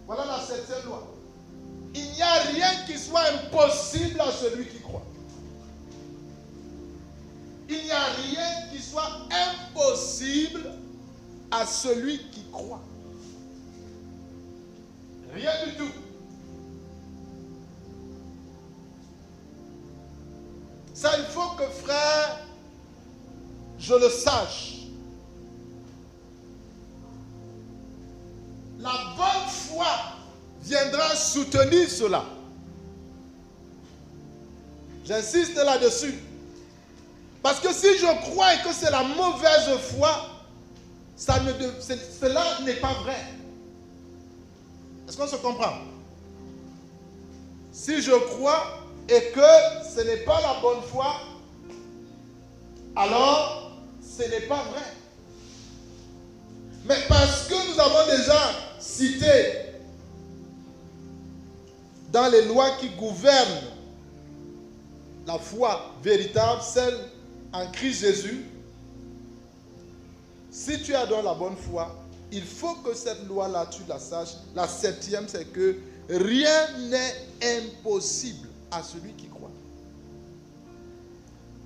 Voilà la 7e loi. Il n'y a rien qui soit impossible à celui qui croit. Il n'y a rien qui soit impossible à celui qui croit. Rien du tout. Ça, il faut que, frère, je le sache. La bonne foi viendra soutenir cela. J'insiste là-dessus. Parce que si je crois que c'est la mauvaise foi, cela n'est pas vrai. Est-ce qu'on se comprend? Si je crois et que ce n'est pas la bonne foi, alors ce n'est pas vrai. Mais parce que nous avons déjà cité dans les lois qui gouvernent la foi véritable, celle en Christ Jésus, si tu as donc la bonne foi, il faut que cette loi-là, tu la saches. La 7e, c'est que rien n'est impossible à celui qui croit.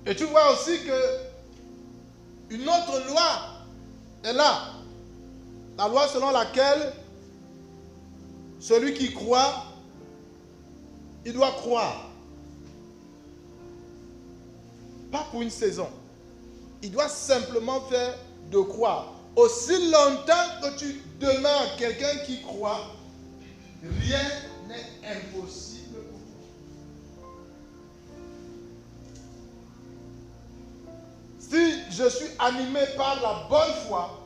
Et tu vois aussi que une autre loi est là. La loi selon laquelle celui qui croit, il doit croire. Pas pour une saison. Il doit simplement faire de croire. Aussi longtemps que tu demeures quelqu'un qui croit, rien n'est impossible pour toi. Si je suis animé par la bonne foi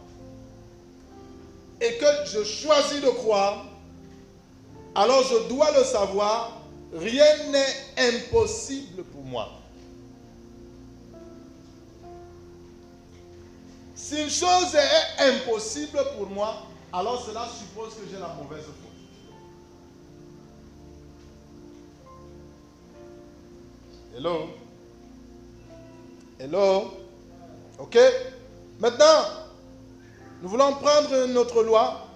et que je choisis de croire, alors je dois le savoir, rien n'est impossible pour moi. Si une chose est impossible pour moi, alors cela suppose que j'ai la mauvaise foi. Hello? Hello? Ok? Maintenant, nous voulons prendre notre loi.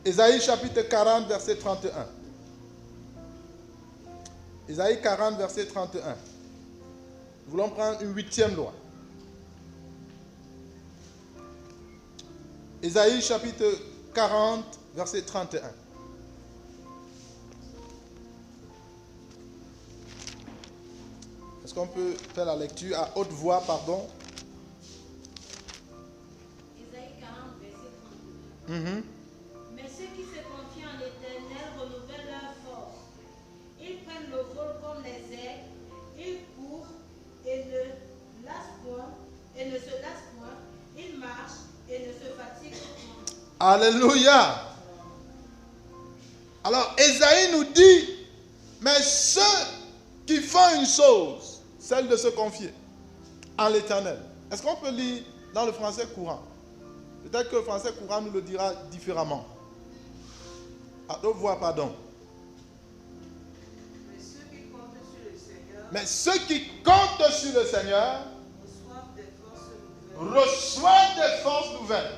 Ésaïe chapitre 40, verset 31. Ésaïe 40, verset 31. Nous voulons prendre une 8e loi. Ésaïe chapitre 40, verset 31. Est-ce qu'on peut faire la lecture à haute voix, pardon? Ésaïe 40, verset 31. Mais ceux qui se confient en l'Éternel renouvellent leur force. Ils prennent le vol comme les aigles. Ils courent et ne se lassent point. Ils marchent et ne se fatiguent point. Alléluia. Alors, Ésaïe nous dit, mais ceux qui font une chose, celle de se confier en l'Éternel. Est-ce qu'on peut lire dans le français courant? Peut-être que le français courant nous le dira différemment. À haute voix, pardon. Mais ceux qui comptent sur le Seigneur reçoivent des forces nouvelles.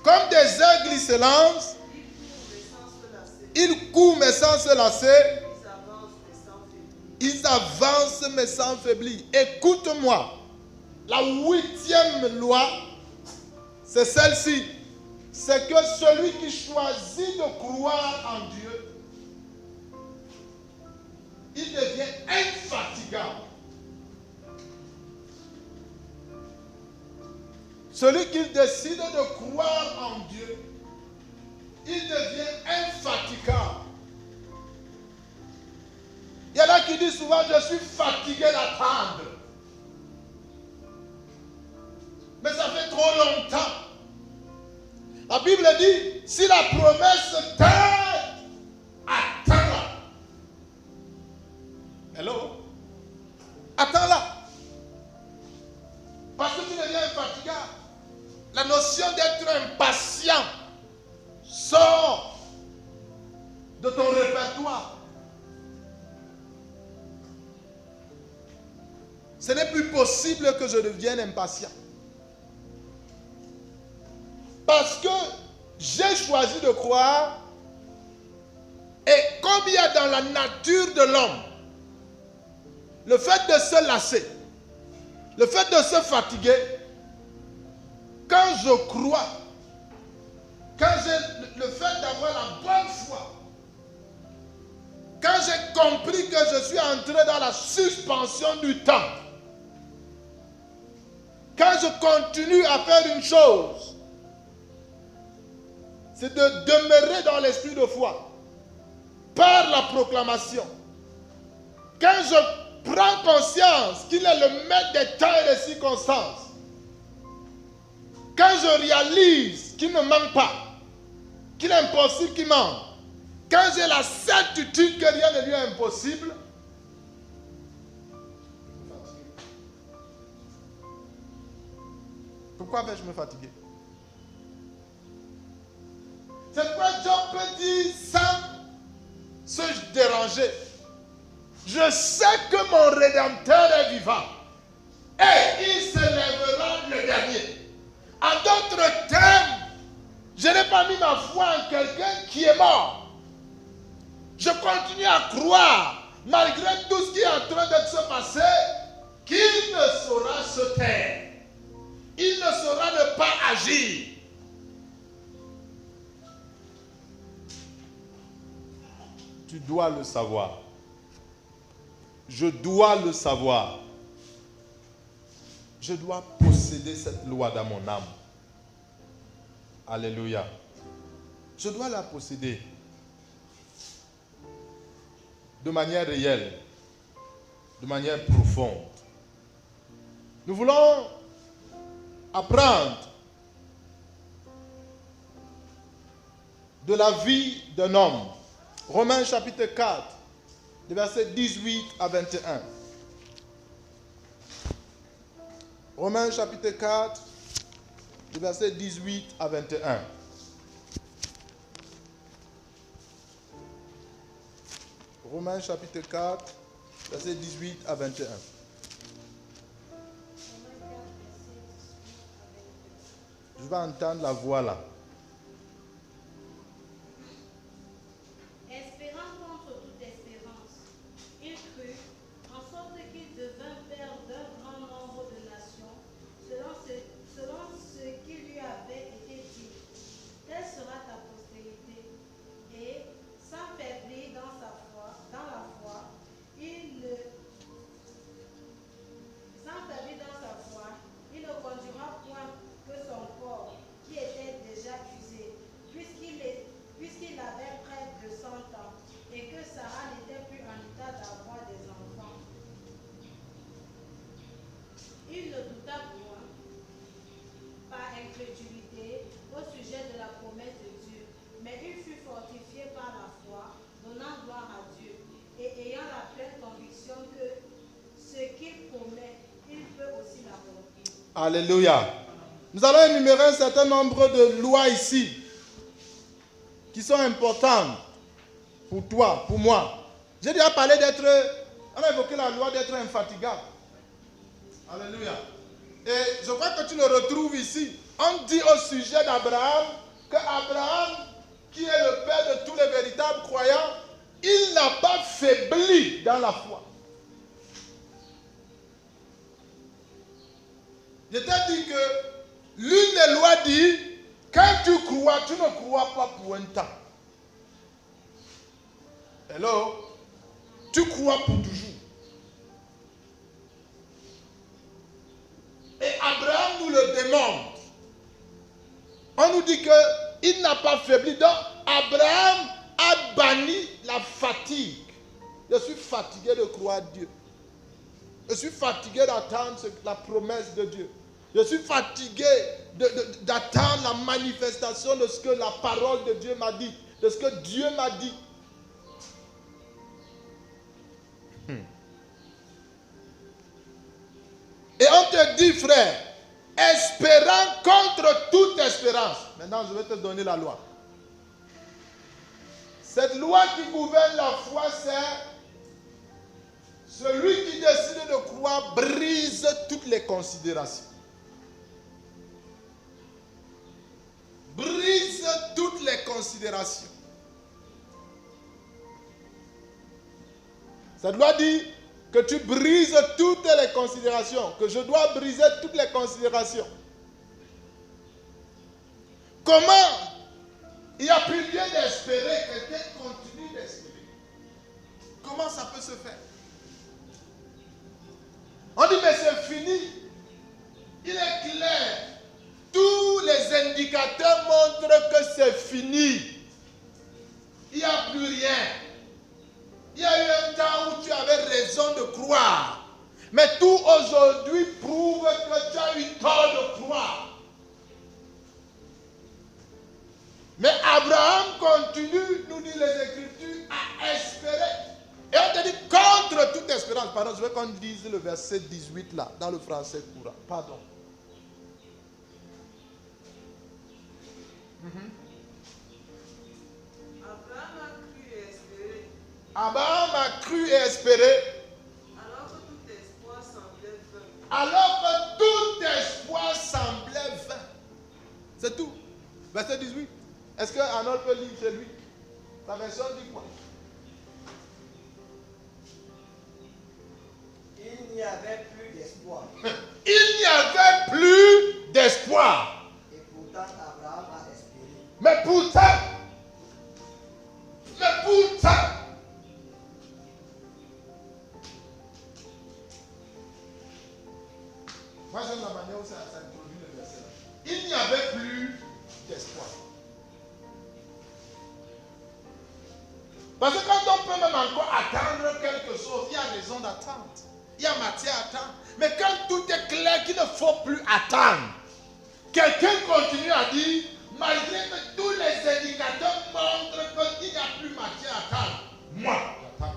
Comme des aigles qui se lancent, ils courent mais sans se lasser. Ils avancent mais sans faiblir. Écoute-moi. La 8e loi, c'est celle-ci. C'est que celui qui choisit de croire en Dieu, il devient infatigable. Celui qui décide de croire en Dieu, il devient infatigable. Il y en a qui disent souvent, je suis fatigué d'attendre. Mais ça fait trop longtemps. La Bible dit, si la promesse tarde, attends-la. Hello? Attends-la. Parce que tu deviens infatigable. La notion d'être impatient sort de ton répertoire. Ce n'est plus possible que je devienne impatient. Parce que j'ai choisi de croire. Et comme il y a dans la nature de l'homme, le fait de se lasser, le fait de se fatiguer, quand je crois, quand j'ai le fait d'avoir la bonne foi, quand j'ai compris que je suis entré dans la suspension du temps, quand je continue à faire une chose, c'est de demeurer dans l'esprit de foi, par la proclamation. Quand je prends conscience qu'il est le maître des temps et des circonstances, quand je réalise qu'il ne manque pas, qu'il est impossible qu'il manque, quand j'ai la certitude que rien ne lui est impossible, pourquoi vais-je me fatiguer? C'est pourquoi Job peut dire sans se déranger, je sais que mon Rédempteur est vivant et il se lèvera le dernier. En d'autres termes, je n'ai pas mis ma foi en quelqu'un qui est mort. Je continue à croire, malgré tout ce qui est en train de se passer, qu'il ne saura se taire. Il ne saura ne pas agir. Tu dois le savoir. Je dois le savoir. Je dois posséder cette loi dans mon âme. Alléluia. Je dois la posséder de manière réelle, de manière profonde. Nous voulons apprendre de la vie d'un homme. Romains chapitre 4, de versets 18 à 21. Romains chapitre 4, de versets 18 à 21. Romains chapitre 4, versets 18 à 21. Je vais entendre la voix là. Espérant contre toute espérance, il crut, en sorte qu'il devint père d'un grand nombre de nations, selon ce qui lui avait été dit. Telle sera ta postérité. Et, sans faiblir dans la foi, il ne conduira point que son corps, qui était déjà usé, puisqu'il avait près de 100 ans, et que Sarah n'était plus en état d'avoir des enfants. Il ne douta point, par incrédulité, au sujet de la promesse de Dieu, mais il fut fortifié par la foi, donnant gloire à Dieu, et ayant la pleine conviction que ce qu'il promet, il peut aussi l'accomplir. Alléluia. Nous allons énumérer un certain nombre de lois ici qui sont importantes pour toi, pour moi. J'ai déjà parlé on a évoqué la loi d'être infatigable. Alléluia. Et je crois que tu le retrouves ici. On dit au sujet d'Abraham que Abraham, qui est le père de tous les véritables croyants, il n'a pas faibli dans la foi. Je t'ai dit que l'une des lois dit, quand tu crois, tu ne crois pas pour un temps. Hello? Tu crois pour toujours. Et Abraham nous le démontre. On nous dit qu'il n'a pas faibli. Donc, Abraham a banni la fatigue. Je suis fatigué de croire Dieu. Je suis fatigué d'attendre la promesse de Dieu. Je suis fatigué d'attendre la manifestation de ce que la parole de Dieu m'a dit, de ce que Dieu m'a dit. Et on te dit, frère, espérant contre toute espérance. Maintenant, je vais te donner la loi. Cette loi qui gouverne la foi, c'est celui qui décide de croire brise toutes les considérations. considérations. Ça doit dire que tu brises toutes les considérations, que je dois briser toutes les considérations. Comment il y a plus lieu d'espérer, quelqu'un continue d'espérer? Comment ça peut se faire? On dit mais c'est fini. Il est clair. Tous les indicateurs montrent que c'est fini. Il n'y a plus rien. Il y a eu un temps où tu avais raison de croire. Mais tout aujourd'hui prouve que tu as eu tort de croire. Mais Abraham continue, nous dit les Écritures, à espérer. Et on te dit contre toute espérance. Pardon, je veux qu'on dise le verset 18 là, dans le français courant. Pardon. Abraham a cru et espéré. Alors que tout espoir semblait vain. Alors que tout espoir semblait vain. C'est tout. Verset 18. Est-ce qu'Arnold peut lire chez lui? La version dit quoi? Il n'y avait plus d'espoir. Il n'y avait plus d'espoir. Et pourtant, Abraham a espéré. Mais pourtant, moi j'aime la manière où ça introduit le verset là. Il n'y avait plus d'espoir. Parce que quand on peut même encore attendre quelque chose, il y a raison d'attendre. Il y a matière à attendre. Mais quand tout est clair qu'il ne faut plus attendre, quelqu'un continue à dire, malgré que tous les indicateurs montrent qu'il n'y a plus matière à attendre, moi, j'attends.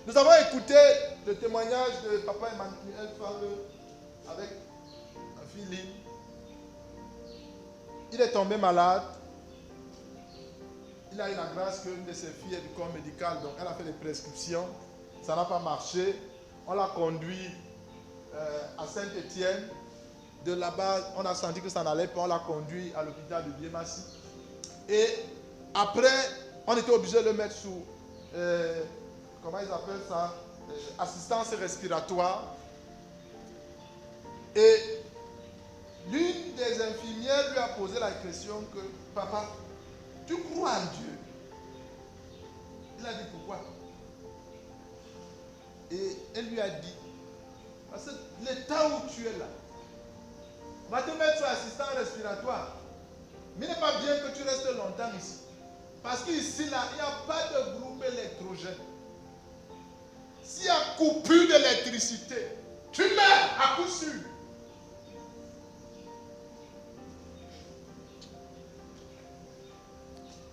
Nous avons écouté le témoignage de Papa Emmanuel Favre avec la fille Lynn. Il est tombé malade. Il a eu la grâce qu'une de ses filles est du corps médical, donc elle a fait des prescriptions. Ça n'a pas marché. On l'a conduit à Saint-Étienne. De là-bas, on a senti que ça n'allait pas. On l'a conduit à l'hôpital de Biémassi. Et après, on était obligé de le mettre sous, comment ils appellent ça, assistance respiratoire. Et l'une des infirmières lui a posé la question que, papa, tu crois en Dieu? Il a dit pourquoi? Et elle lui a dit, parce que le temps où tu es là, on va te mettre sous assistance respiratoire. Mais il n'est pas bien que tu restes longtemps ici. Parce qu'ici, là, il n'y a pas de groupe électrogène. S'il y a coupure d'électricité, tu meurs à coup sûr.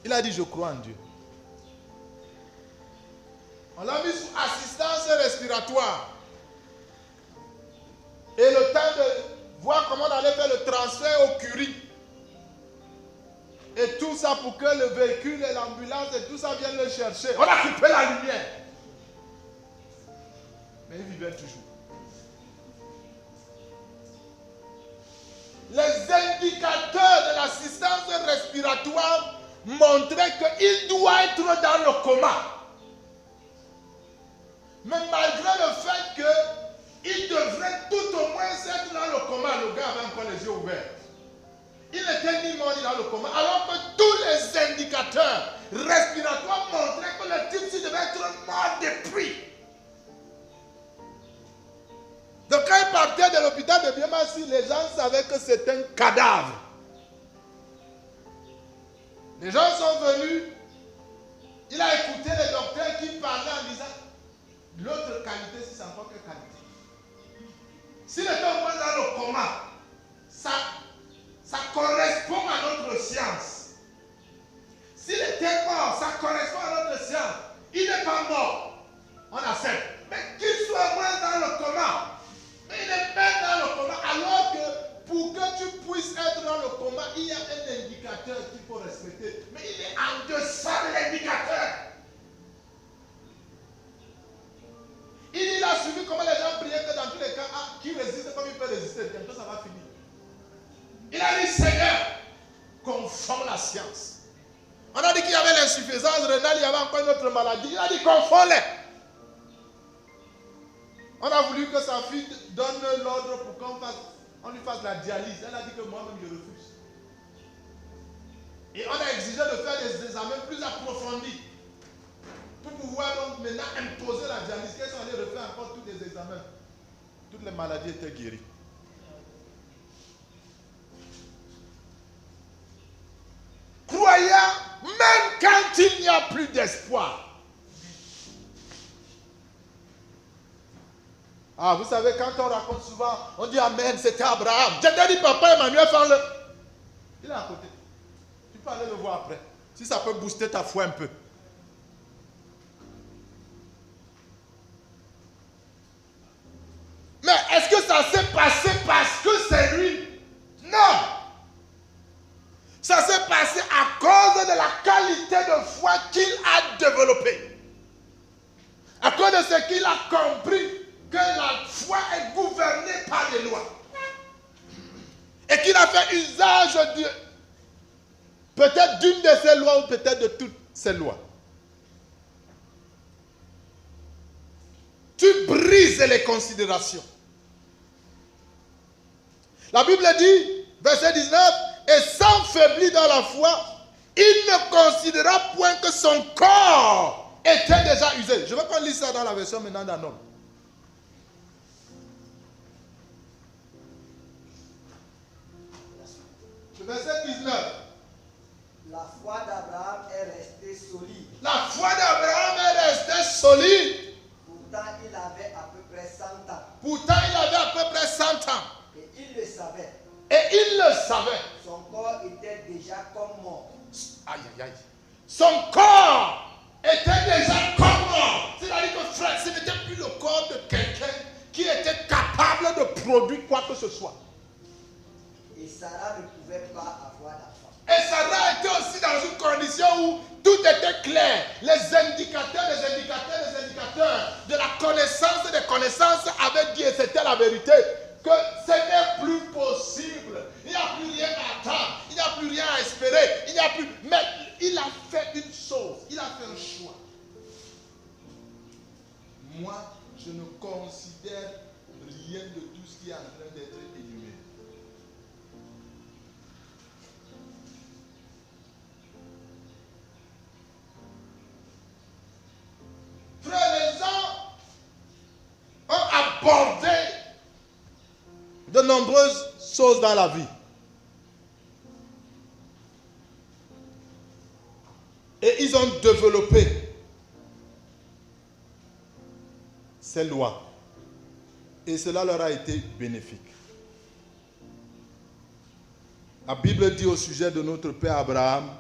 Il a dit, je crois en Dieu. On l'a mis sous assistance respiratoire. Et le temps de voir comment on allait faire le transfert au Curie. Et tout ça pour que le véhicule et l'ambulance et tout ça viennent le chercher. On a coupé la lumière. Mais il vivait toujours. Les indicateurs de l'assistance respiratoire montraient qu'il doit être dans le coma. Mais malgré le fait qu'il devrait tout au moins être dans le coma, le gars avait encore les yeux ouverts. Il n'était ni mort ni dans le coma, alors que tous les indicateurs respiratoires montraient que le type-ci devait être mort depuis. Donc quand il partait de l'hôpital de Biémassi, les gens savaient que c'était un cadavre. Les gens sont venus, il a écouté les docteurs qui parlaient en disant, l'autre qualité, c'est encore quelle qualité? S'il était au moins dans le coma, ça correspond à notre science. S'il était mort, ça correspond à notre science. Il n'est pas mort, on accepte. Mais qu'il soit au moins dans le coma, mais il est même dans le coma, alors que pour que tu puisses être dans le coma, il y a un indicateur qu'il faut respecter. Mais il est en deçà de l'indicateur. Il a suivi comment les gens priaient que dans tous les cas, qui résiste comme il peut résister, bientôt ça va finir. Il a dit, Seigneur, confonds la science. On a dit qu'il y avait l'insuffisance rénale, il y avait encore une autre maladie. Il a dit confonds-les. On a voulu que sa fille donne l'ordre pour qu'on lui fasse la dialyse. Elle a dit que moi-même je refuse. Et on a exigé de faire des examens plus approfondis pour pouvoir donc maintenant imposer la dialyse. Qu'elles sont allées refaire encore tous les examens. Toutes les maladies étaient guéries. Croyant, même quand il n'y a plus d'espoir. Ah, vous savez, quand on raconte souvent, on dit Amen, c'était Abraham. J'ai dit, papa Emmanuel, fais-le. Il est à côté. Tu peux aller le voir après. Si ça peut booster ta foi un peu. Mais est-ce que ça s'est passé parce que c'est lui? Non. Ça s'est passé à cause de la qualité de foi qu'il a développée. À cause de ce qu'il a compris que la foi est gouvernée par les lois. Et qu'il a fait usage de peut-être d'une de ces lois ou peut-être de toutes ces lois. Tu brises les considérations. La Bible dit, verset 19, et s'enfaiblit dans la foi, il ne considéra point que son corps était déjà usé. Je veux qu'on lise ça dans la version maintenant d'un homme. Verset 19. La foi d'Abraham est restée solide. La foi d'Abraham est restée solide. Pourtant, il avait à peu près 100 ans. Pourtant, il avait à peu près 100 ans. Et il le savait. Et il le savait. Son corps était déjà comme mort. Aïe, aïe, aïe. Son corps était déjà comme mort. C'est-à-dire que frère, ce n'était plus le corps de quelqu'un qui était capable de produire quoi que ce soit. Et Sarah ne pouvait pas avoir d'enfant. Et Sarah était aussi dans une condition où tout était clair. Les indicateurs de la connaissance des connaissances avaient dit, et c'était la vérité, que ce n'est plus possible. Il n'y a plus rien à attendre. Il n'y a plus rien à espérer. Il n'y a plus... Mais il a fait une chose. Il a fait un choix. Moi, je ne considère rien de tout ce qui est en train d'être énuméré. Frère, les gens ont abordé de nombreuses choses dans la vie. Et ils ont développé ces lois. Et cela leur a été bénéfique. La Bible dit au sujet de notre père Abraham,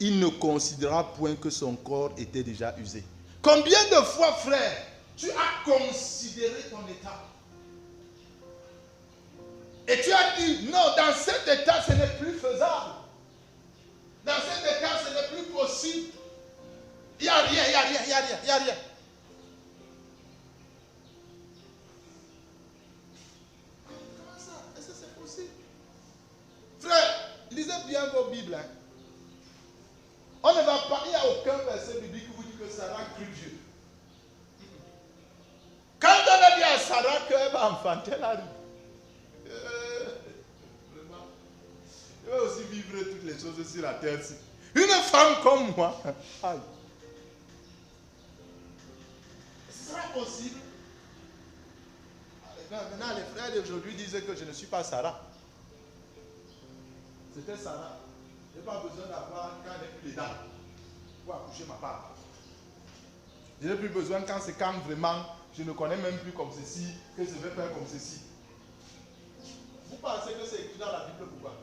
il ne considéra point que son corps était déjà usé. Combien de fois, frère, tu as considéré ton état? Et tu as dit, non, dans cet état, ce n'est plus faisable. Dans cet état, ce n'est plus possible. Il n'y a rien, il n'y a rien, il n'y a rien, il n'y a rien. Comment ça? Est-ce que c'est possible? Frère, lisez bien vos Bibles. Hein. On ne va pas, il n'y a aucun verset biblique qui vous dit que Sarah crut Dieu. Quand on a dit à Sarah qu'elle va enfanter, elle a ri. Vraiment. Je vais aussi vivre toutes les choses sur la terre. Une femme comme moi. Aïe. Ce sera possible. Maintenant, les frères d'aujourd'hui disent que je ne suis pas Sarah. C'était Sarah. Je n'ai pas besoin d'avoir quand elle n'est plus les dents pour accoucher ma part. Je n'ai plus besoin quand c'est quand vraiment je ne connais même plus comme ceci, que je vais faire comme ceci. Vous pensez que c'est écrit dans la Bible pourquoi?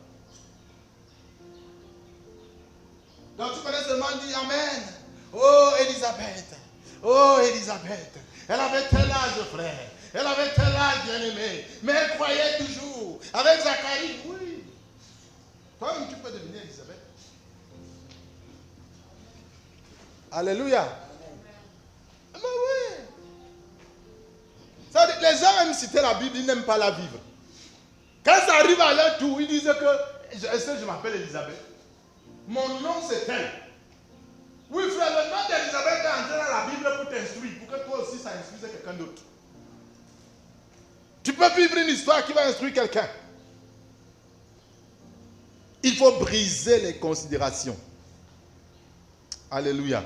Donc tu connais seulement dit Amen. Oh Elisabeth. Oh Elisabeth. Elle avait tel âge frère. Elle avait tel âge bien aimé. Mais elle croyait toujours. Avec Zacharie, oui. Toi-même tu peux devenir Elisabeth. Alléluia. Mais oui. Les gens aiment citer la Bible, ils n'aiment pas la vivre. Quand ça arrive à leur tour, ils disent que Est-ce que je m'appelle Elisabeth? Mon nom c'est tel. Oui frère, le nom d'Elisabeth est entré dans la Bible pour t'instruire, pour que toi aussi ça instruise quelqu'un d'autre. Tu peux vivre une histoire qui va instruire quelqu'un. Il faut briser les considérations. Alléluia.